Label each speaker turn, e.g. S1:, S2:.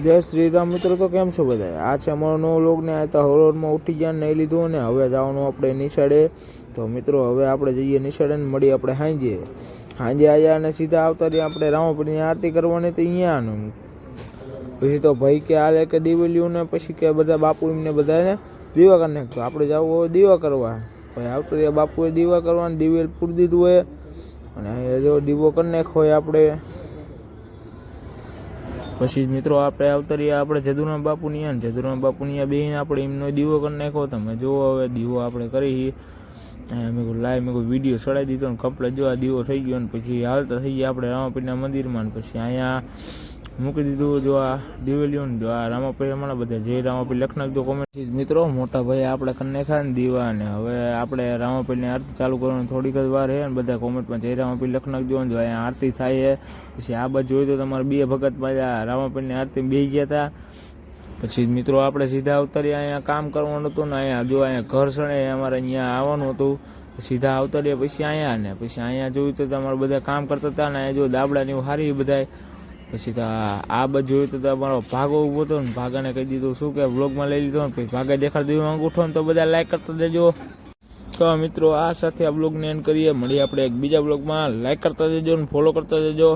S1: જય શ્રી રામ મિત્રો, તો કેમ છો બધા? આ છે અમારો નવો લોગ ને આ તો હરોરમાં ઉઠી ગયા નહીં લીધું ને હવે જવાનું આપણે નિશાળે. તો મિત્રો હવે આપણે જઈએ નિશાળે ને મળીએ આપણે સાંજે આવ્યા અને સીધા આવતા રહીએ આપણે રામાપીરની આરતી કરવાની તો અહીંયાનું. પછી તો ભાઈ કે હાલે કે દિવેલીઓ ને પછી કે બધા બાપુ એમને બધાને દીવા કરી નાખતો. આપણે જવું હોય દીવા કરવા, ભાઈ આવતો રહ્યા બાપુએ દીવા કરવાનું દિવેલ પૂરી દીધું હોય અને જો દીવો કરી નાખ્યો હોય આપણે. પછી મિત્રો આપણે આવતા રહ્યા આપણે જદુરામ બાપુની અને જદુરામ બાપુની બેહીને આપણે એમનો દીવો કરી નાખ્યો. તમે જુઓ હવે દીવો આપણે કરી મેં કોઈ લાઈવ મેં કોઈ વિડીયો ચડાવી દીધો ને કમ્પ્લેટ જો આ દીવો થઈ ગયો. ને પછી હાલતા થઈ ગયા આપણે રામાપીરના મંદિરમાં. પછી અહીંયા મૂકી દીધું જો આ દિવેલીઓ ને જો આ રામાપીર હમણાં બધા જય રામાપીર લખ નાખજો કોમેન્ટ. મિત્રો મોટા ભાઈ આપણે કરી નાખ્યા ને દીવા ને હવે આપણે રામાપીરની આરતી ચાલુ કરવાની થોડીક જ વાર છે ને બધા કોમેન્ટમાં જય રામાપીર લખ નાખજો. જો અહીંયા આરતી થાય છે. પછી આ બાજુ જોયું તો તમારે બે ભગતમાં રામાપીરની આરતી બેસી ગયા હતા. પછી મિત્રો આપણે સીધા અવતરીએ અહીંયા કામ કરવાનું હતું ને અહીંયા જો અહીંયા ઘર સણે અમારે અહીંયા આવવાનું હતું. સીધા અવતરીએ પછી અહીંયા ને પછી અહીંયા જોયું તો તમારે બધા કામ કરતા હતા ને અહીંયા જો દાબડા ને એવું સારી બધા. પછી તો આ બાજુ જોયું તો તમારો ભાગો ઊભો હતો ને ભાગાને કહી દીધું શું કે બ્લોગમાં લઈ લીધો ને પછી ભાગે દેખાડી દીધું અંગૂઠો ને તો બધા લાઈક કરતા દેજો. તો મિત્રો આ સાથે આ બ્લોગને એન્ડ કરીએ. મળીએ આપણે એક બીજા બ્લોગમાં. લાઈક કરતા દેજો ને ફોલો કરતા દેજો.